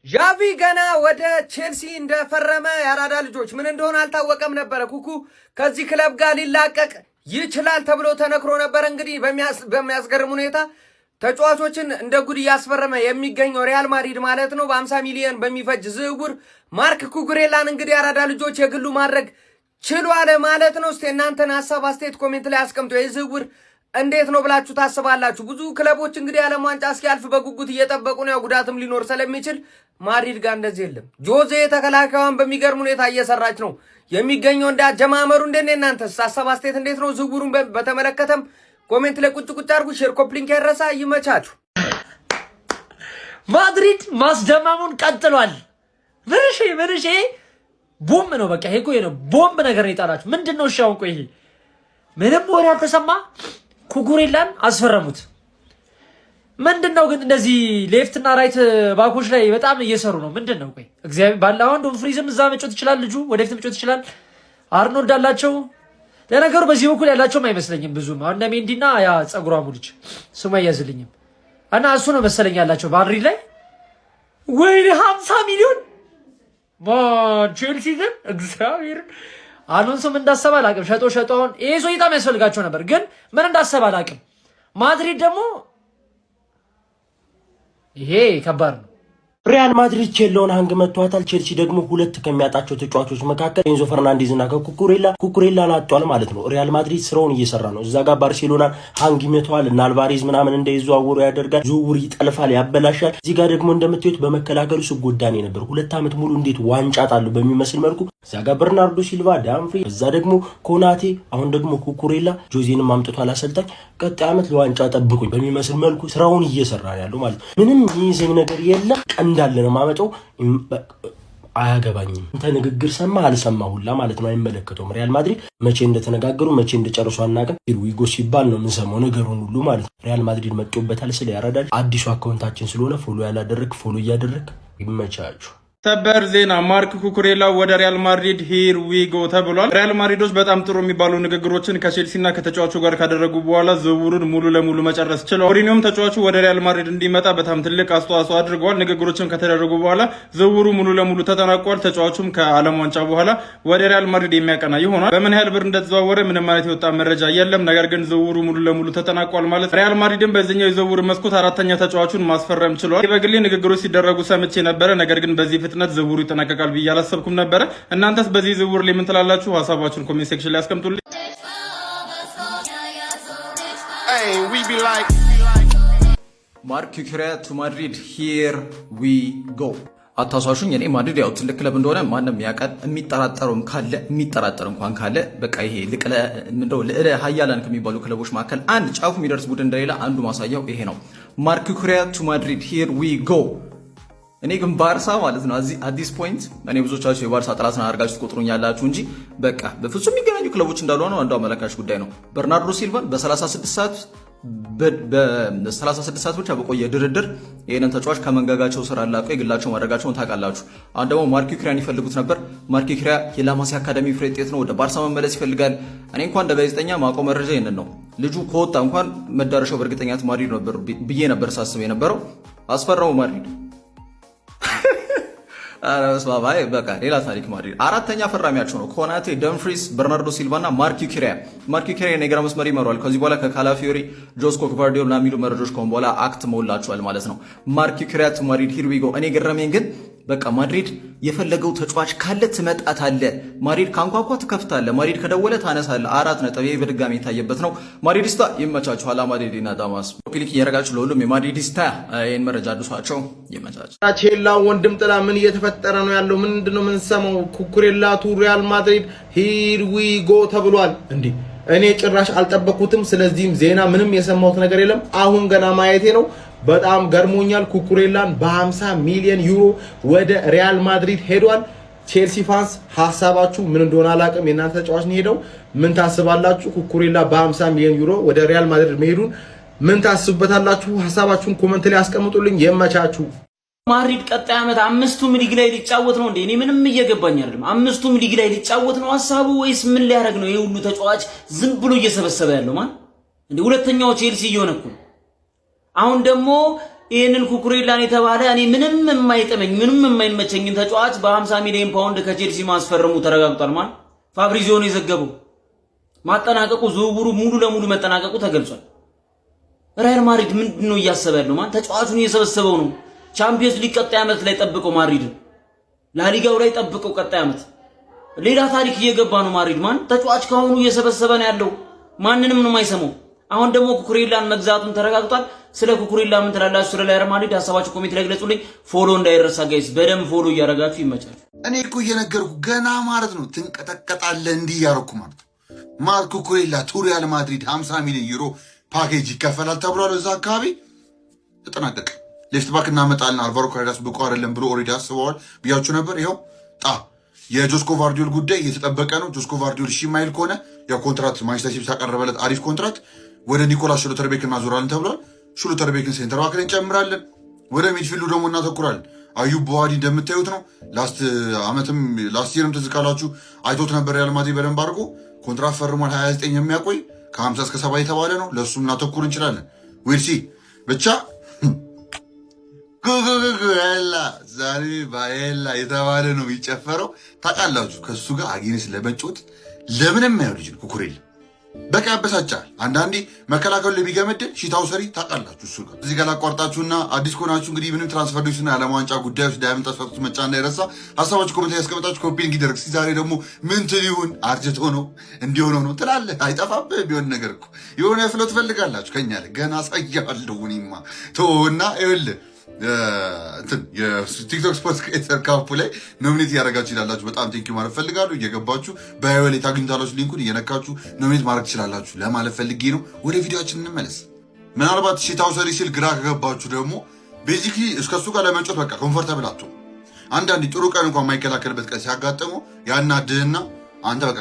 ዣቪ ገና ወደ ቼልሲ እንደፈረመ ያራዳ ልጆች ምን እንደሆነ አልታወቀም ነበር። ኩኩ ከዚህ ክለብ ጋር ሊላቀቅ ይችላል ተብሎ ተነክሮ ነበር። እንግዲህ በሚያስገርም ሁኔታ ተጫዋቾችን እንደ ጉድ እያስፈረመ የሚገኘው ሪያል ማድሪድ ማለት ነው። በ50 ሚሊዮን በሚፈጅ ዝውውር ማርክ ኩኩሬላን እንግዲህ ያራዳ ልጆች የግሉ ማድረግ ችሏል ማለት ነው። እስቲ እናንተን ሐሳብ አስተያየት ኮሜንት ላይ አስቀምጡ። ይህ ዝውውር እንዴት ነው ብላችሁ ታስባላችሁ? ብዙ ክለቦች እንግዲህ ዓለም ዋንጫ እስኪያልፍ በጉጉት እየጠበቁ ነው። ጉዳትም ሊኖር ስለሚችል ማድሪድ ጋር እንደዚህ የለም። ጆዜ ተከላካዩን በሚገርም ሁኔታ እየሰራች ነው የሚገኘው። እንዳጀማመሩ እንደኔ እናንተስ ሐሳብ አስተያየት እንዴት ነው? ዝውውሩን በተመለከተም ኮሜንት ላይ ቁጭ አድርጉ። ሼር ኮፕሊንክ ያረሳ ይመቻችሁ። ማድሪድ ማስደማሙን ቀጥሏል። ምንሽ ቦምብ ነው በቃ። ይሄ እኮ ነው ቦምብ ነገር ነው የጣላችሁ። ምንድነው? እሺ አሁን ቆይ ይሄ ምንም ወሬ አልተሰማ። ኩኩሬላን አስፈረሙት። ምንድነው ግን እንደዚህ ሌፍትና ራይት ባኮች ላይ በጣም እየሰሩ ነው። ምንድነው? ቆይ እግዚአብሔር ባላውን ዶምፍሪዝም እዛ መጮት ይችላል። ልጁ ወደፊት መጮት ይችላል። አርኖልድ አላቸው። ለነገሩ በዚህ በኩል ያላቸውም አይመስለኝም ብዙም። አሁን ሜንዲና ያ ጸጉራሙ ልጅ ስሙ አይያዝልኝም እና እሱ ነው መሰለኝ ያላቸው ማድሪድ ላይ። ወይኔ 50 ሚሊዮን ቼልሲ ግን እግዚአብሔር አሎንሶ ምን እንዳሰበ አላውቅም። ሸጦ አሁን ይሄ ሰው በጣም ያስፈልጋቸው ነበር፣ ግን ምን እንዳሰበ አላውቅም። ማድሪድ ደግሞ ይሄ ከባድ ነው። ሪያል ማድሪድ ቼሎን ሃንግ መቷታል። ቼልሲ ደግሞ ሁለት ከሚያጣቸው ተጫዋቾች መካከል ኤንዞ ፈርናንዴዝ እና ኩኩሬላን አጥቷል ማለት ነው። ሪያል ማድሪድ ስራውን እየሰራ ነው። እዛ ጋር ባርሴሎናን ሃንግ ይመቷል እና አልቫሬዝ ምናምን እንዳይዘዋወሩ ያደርጋል። ዝውውር ይጠልፋል፣ ያበላሻል። እዚህ ጋር ደግሞ እንደምታዩት በመከላከሉ ስጎዳኔ ነበር። 2 ዓመት ሙሉ እንዴት ዋንጫ ጣሉ በሚመስል መልኩ። እዛ ጋር በርናርዶ ሲልቫ፣ ዳምፍሪ፣ እዛ ደግሞ ኮናቴ፣ አሁን ደግሞ ኩኩሬላ። ጆዜንም አምጥቷል አሰልጣኝ። ቀጣይ ዓመት ለዋንጫ ጠብቁኝ በሚመስል መልኩ ስራውን እየሰራ ያለው ማለት ነው። ምንም ይዘኝ ነገር የለም እንዳለ ነው ማመጣው። አያገባኝም። እንተ ንግግር ሰማ አልሰማ ሁላ ማለት ነው አይመለከተውም። ሪያል ማድሪድ መቼ እንደተነጋገሩ መቼ እንደጨረሱ አናውቅም። ሂርዊጎ ሲባል ነው የምንሰማው ነገሩን ሁሉ ማለት ነው። ሪያል ማድሪድ መጥቶበታል ስለ ያራዳል። አዲሱ አካውንታችን ስለሆነ ፎሎ ያላደረክ ፎሎ እያደረክ ይመቻችሁ። ሰበር ዜና ማርክ ኩኩሬላ ወደ ሪያል ማድሪድ ሂር ዊ ጎ ተብሏል። ሪያል ማድሪዶች በጣም ጥሩ የሚባሉ ንግግሮችን ከቼልሲና ከተጫዋቹ ጋር ካደረጉ በኋላ ዝውውሩን ሙሉ ለሙሉ መጨረስ ችለዋል። ሞሪኒዮም ተጫዋቹ ወደ ሪያል ማድሪድ እንዲመጣ በጣም ትልቅ አስተዋጽኦ አድርገዋል። ንግግሮችን ከተደረጉ በኋላ ዝውውሩ ሙሉ ለሙሉ ተጠናቋል። ተጫዋቹም ከዓለም ዋንጫ በኋላ ወደ ሪያል ማድሪድ የሚያቀና ይሆናል። በምን ያህል ብር እንደተዘዋወረ ምንም አይነት የወጣ መረጃ የለም። ነገር ግን ዝውውሩ ሙሉ ለሙሉ ተጠናቋል ማለት ሪያል ማድሪድም በዚህኛው የዝውውር መስኮት 4ኛ ተጫዋቹን ማስፈረም ችሏል። በግሌ ንግግሮች ሲደረጉ ሰምቼ ነበረ። ነገር ግን በዚህ ፍጥነት ዝውውሩ ይጠናቀቃል ብዬ አላሰብኩም ነበረ። እናንተስ በዚህ ዝውውር ላይ ምን ትላላችሁ? ሐሳባችሁን ኮሜንት ሴክሽን ላይ አስቀምጡልኝ። ማርክ ኩኩሬላ ቱ ማድሪድ ሂር ዊ ጎ። አታሷሹኝ። እኔ ማድሪድ ያው ትልቅ ክለብ እንደሆነ ማንም ያውቃል። የሚጠራጠር እንኳን ካለ በቃ ይሄ ልዕለ ሀያላን ከሚባሉ ክለቦች መካከል አንድ ጫፉ የሚደርስ ቡድን እንደሌላ አንዱ ማሳያው ይሄ ነው። ማርክ ኩኩሬላ ቱ ማድሪድ ሂር ዊ ጎ። እኔ ግን ባርሳ ማለት ነው አዲስ ፖይንት እኔ ብዙዎቻችሁ የባርሳ ጠላትን አድርጋችሁ ትቆጥሩኛላችሁ እንጂ በቃ በፍጹም የሚገናኙ ክለቦች እንዳሉ ነው። አንዱ አመላካች ጉዳይ ነው። በርናርዶ ሲልቫን በ36 ሰዓት ብቻ በቆየ ድርድር ይሄንን ተጫዋች ከመንጋጋቸው ስራ አላቀው የግላቸው ማድረጋቸውን ታውቃላችሁ። አሁን ደግሞ ማርክ ኩኩሬላን ይፈልጉት ነበር። ማርክ ኩኩሬላ የላማሲያ አካዳሚ ፍሬ ውጤት ነው። ወደ ባርሳ መመለስ ይፈልጋል። እኔ እንኳን እንደ ጋዜጠኛ ማቆ መረጃ ይሄንን ነው። ልጁ ከወጣ እንኳን መዳረሻው በእርግጠኛት ማድሪድ ነበር ብዬ ነበር ሳስብ የነበረው። አስፈራው ማድሪድ አረስባባይ በቃ ሌላ ታሪክ ማድሪድ 4ኛ ፈራሚያቸው ነው። ኮናቴ፣ ደምፍሪስ፣ በርናርዶ ሲልቫና ማርክ ኩኩሬላ። ማርክ ኩኩሬላ የኔግራ መስመር ይመራል። ከዚህ በኋላ ከካላፊዮሪ፣ ጆስኮ ግቫርዲዮል እና የሚሉ መረጃዎች ከሆነ በኋላ አክት ሞላቸዋል ማለት ነው። ማርክ ኩኩሬላ ቱ ማድሪድ ሂር ዊ ጎ። እኔ ገረመኝ ግን በቃ ማድሪድ የፈለገው ተጫዋች ካለ ትመጣታለ። ማድሪድ ካንኳኳ ትከፍታለ። ማድሪድ ከደወለ ታነሳለ። 4 ነጥብ ይሄ በድጋሚ የታየበት ነው። ማድሪዲስታ ይመቻችሁ። አላ ማድሪድና ዳማስ ፒሊክ እያረጋችሁ ለሁሉም የማድሪዲስታ ይሄን መረጃ አድርሷቸው ይመቻችሁ። ቼላ ወንድም ጥላ ምን እየተፈጠረ ነው ያለው? ምንድነው የምንሰማው? ኩኩሬላ ቱ ሪያል ማድሪድ ሂር ዊ ጎ ተብሏል። እንዴ እኔ ጭራሽ አልጠበኩትም። ስለዚህም ዜና ምንም የሰማሁት ነገር የለም። አሁን ገና ማየቴ ነው። በጣም ገርሞኛል። ኩኩሬላን በ50 ሚሊዮን ዩሮ ወደ ሪያል ማድሪድ ሄዷል። ቼልሲ ፋንስ ሐሳባችሁ ምን እንደሆነ አላውቅም። የናንተ ተጫዋች ነው ሄደው ምን ታስባላችሁ? ኩኩሬላ በ50 ሚሊዮን ዩሮ ወደ ሪያል ማድሪድ መሄዱን ምን ታስቡበታላችሁ? ሐሳባችሁን ኮሜንት ላይ አስቀምጡልኝ። የመቻችሁ ማድሪድ ቀጣይ ዓመት 5ቱም ሊግ ላይ ሊጫወት ነው እንዴ? እኔ ምንም እየገባኝ አይደለም። 5ቱም ሊግ ላይ ሊጫወት ነው ሐሳቡ ወይስ ምን ሊያደርግ ነው? ይሄ ሁሉ ተጫዋች ዝም ብሎ እየሰበሰበ ያለው ማን እንዴ? ሁለተኛው ቼልሲ እየሆነ እኮ አሁን ደግሞ ይህንን ኩኩሬላን የተባለ እኔ ምንም የማይጠመኝ ምንም የማይመቸኝን ተጫዋች በ50 ሚሊዮን ፓውንድ ከቼልሲ ማስፈረሙ ተረጋግጧል። ማን ፋብሪዚዮ ነው የዘገበው። ማጠናቀቁ ዝውውሩ ሙሉ ለሙሉ መጠናቀቁ ተገልጿል። ሪያል ማድሪድ ምንድነው እያሰበ ያለው? ማን ተጫዋቹን እየሰበሰበው ነው። ቻምፒየንስ ሊግ ቀጣይ ዓመት ላይ ጠብቀው ማድሪድ ላሊጋው ላይ ጠብቀው ቀጣይ ዓመት ሌላ ታሪክ እየገባ ነው ማድሪድ። ማን ተጫዋች ካሁኑ እየሰበሰበ ነው ያለው። ማንንም ነው የማይሰማው። አሁን ደግሞ ኩኩሬላን መግዛቱን ተረጋግጧል። ስለ ኩኩሬላ ምን ትላላችሁ? ስለ ሪያል ማድሪድ ሐሳባችሁ ኮሜንት ላይ ግለጹልኝ። ፎሎ እንዳይረሳ ጋይስ፣ በደንብ ፎሎ እያደረጋችሁ ይመቻል። እኔ እኮ እየነገርኩ ገና ማለት ነው ትንቀጠቀጣለህ እንዲህ እያደረኩ ማለት ነው። ማርክ ኩኩሬላ ቱ ሪያል ማድሪድ 50 ሚሊዮን ዩሮ ፓኬጅ ይከፈላል ተብሏል። እዛ አካባቢ ተጠናቀቀ። ሌፍት ባክ እናመጣለን አልቫሮ ካሬራስ ብቁ አይደለም ብሎ ኦልሬዲ አስበዋል ብያችሁ ነበር። ይኸው የጆስኮ ቫርዲዮል ጉዳይ እየተጠበቀ ነው። ጆስኮ ቫርዲዮል እሺ ማይል ከሆነ ያው ኮንትራት ማንቸስተር ሲቲ ያቀረበለት አሪፍ ኮንትራት ወደ ኒኮላስ ሽሎተርቤክ እናዞራለን ተብሏል። ሽሎተርቤክን ሴንተር ባክ ላይ እንጨምራለን። ወደ ሚድፊልዱ ደግሞ እናተኩራለን። አዩብ በዋዲ እንደምታዩት ነው። ላስት ይርም ትዝ ካላችሁ አይቶት ነበር ሪያል ማድሪድ በደንብ አድርጎ ኮንትራት ፈርሟል። 29 የሚያቆይ ከ50 እስከ 70 የተባለ ነው። ለእሱ እናተኩር እንችላለን። ዊልሲ ብቻ ጉጉጉጉላ ዛሬ ባኤላ የተባለ ነው የሚጨፈረው። ታውቃላችሁ ከእሱ ጋር አጌንስ ለመጮት ለምንም አይሆን ልጅ ኩኩሬላ በቃ ያበሳጫል። አንዳንዴ መከላከሉ ለሚገመድን ሺታው ሰሪ ታውቃላችሁ። እሱ ጋር እዚህ ጋር ላቋርጣችሁና አዲስ ከሆናችሁ እንግዲህ ምንም ትራንስፈር ዲስና የዓለም ዋንጫ ጉዳዮች ዳይመንድ ተስፋቱ መጫ እንዳይረሳ ሀሳባችሁ ኮሜንት ላይ ያስቀምጣችሁ ኮፒ እንዲደርግ። ዛሬ ደግሞ ምን ትል ይሁን አርጀቶ ነው እንዲሆነው ነው ትላለህ። አይጠፋብህ ቢሆን ነገር እኮ የሆነ ፍሎ ትፈልጋላችሁ ከኛ ላይ ገና አሳያለሁ። እኔማ ተወውና ይኸውልህ የቲክቶክ ስፖርት ክሬተር ካምፑ ላይ ኖሚኔት እያደረጋችሁ ይላላችሁ። በጣም ቴንኪው ማለት ፈልጋለሁ። እየገባችሁ በወሌ ታግኝታላችሁ። ሊንኩን እየነካችሁ ኖሚኔት ማድረግ ትችላላችሁ ለማለት ፈልጌ ነው። ወደ ቪዲዮችን እንመለስ። ምናልባት ሺታው ሰሪ ሲል ግራ ከገባችሁ ደግሞ ቤዚክሊ እስከሱ ጋር ለመጮት በቃ ኮምፎርታብል አትሆን። አንዳንዴ ጥሩ ቀን እንኳን የማይከላከልበት ቀን ሲያጋጥመው ያናድህና አንተ በቃ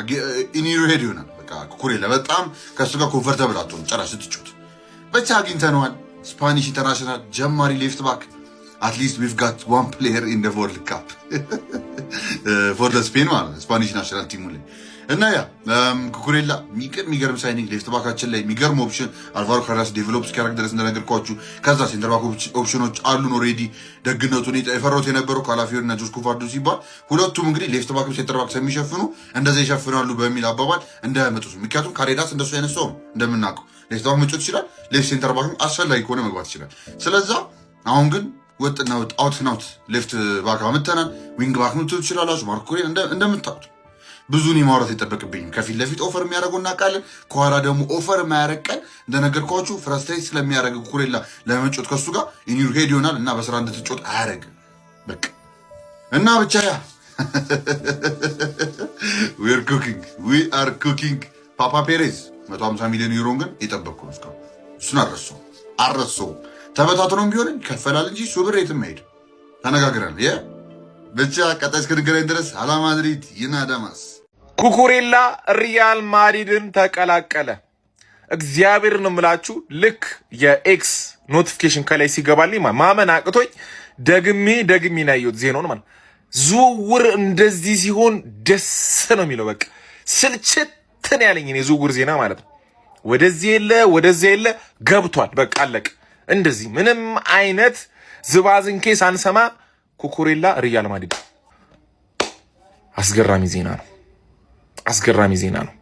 ኢኒሮ ሄድ ይሆናል። በቃ ኩኩሬላ በጣም ከሱ ጋር ኮምፎርታብል አትሆን ጨራሽ ስትጮት። ብቻ አግኝተነዋል። ስፓኒሽ ኢንተርናሽናል ጀማሪ ሌፍት ባክ አትሊስት ዊቭ ጋት ዋን ፕሌየር ኢን ደ ወርልድ ካፕ ፎር ደ ስፔን ማለት ነው ስፓኒሽ ናሽናል ቲሙ ላይ እና ያ ኩኩሬላ የሚገርም ሳይኒንግ ሌፍት ባካችን ላይ የሚገርም ኦፕሽን አልቫሮ ካሬራስ ዴቨሎፕ እስኪያደርግ ድረስ እንደነገርኳችሁ። ከዛ ሴንተር ባክ ኦፕሽኖች አሉን ኦልሬዲ። ደግነቱን የፈራሁት የነበረው ካላፊዮሪ እና ጆስኮ ቫርዲዮል ሲባል ሁለቱም እንግዲህ ሌፍት ባክ ሴንተር ባክ ስለሚሸፍኑ እንደዛ ይሸፍናሉ በሚል አባባል እንዳያመጡት። ምክንያቱም ካሬራስ እንደሱ አይነት ሰው እንደምናውቀው ሌፍት ባክ መጮት ይችላል። ሌፍት ሴንተር ባክም አስፈላጊ ከሆነ መግባት ይችላል። ስለዛ አሁን ግን ወጥና ወጥ አውት ናውት ሌፍት ባክ አመተናል። ዊንግ ባክ ምትሉ ትችላላችሁ። ማርክ ኩኩሬላ እንደምታውቁት ብዙን የማውራት አይጠበቅብኝም። ከፊት ለፊት ኦፈር የሚያደርገው እናውቃለን። ከኋላ ደግሞ ኦፈር የማያደርግ ቀን እንደነገርኳችሁ ፍረስትሬት ስለሚያደርግ ኩኩሬላ ለመጮት ከሱ ጋር ኢኒር ሄድ ይሆናል እና በስራ እንድትጮት አያደርግም። በቃ እና ብቻ ያ ዊ አር ኩኪንግ ፓፓ ፔሬዝ 150 ሚሊዮን ዩሮን ግን የጠበቅኩ ነው። እስካሁን እሱን አረሰው ተበታትኖም ቢሆን ይከፈላል እንጂ እሱ ብር የትም አይሄድ። ተነጋግረናል። ብቻ ቀጣይ እስክንገናኝ ድረስ አላ ማድሪድ ይናዳማስ። ኩኩሬላ ሪያል ማድሪድን ተቀላቀለ። እግዚአብሔር ነው የምላችሁ። ልክ የኤክስ ኖቲፊኬሽን ከላይ ሲገባልኝ ማመን አቅቶኝ ደግሜ ናየሁት ዜናውን ማለት ዝውውር እንደዚህ ሲሆን ደስ ነው የሚለው። በቃ ስልችትን ያለኝ የዝውውር ዜና ማለት ነው። ወደዚህ የለ ገብቷል። በቃ አለቀ። እንደዚህ ምንም አይነት ዝባዝንኬ ሳንሰማ ኩኩሬላ ሪያል ማድሪድ አስገራሚ ዜና ነው።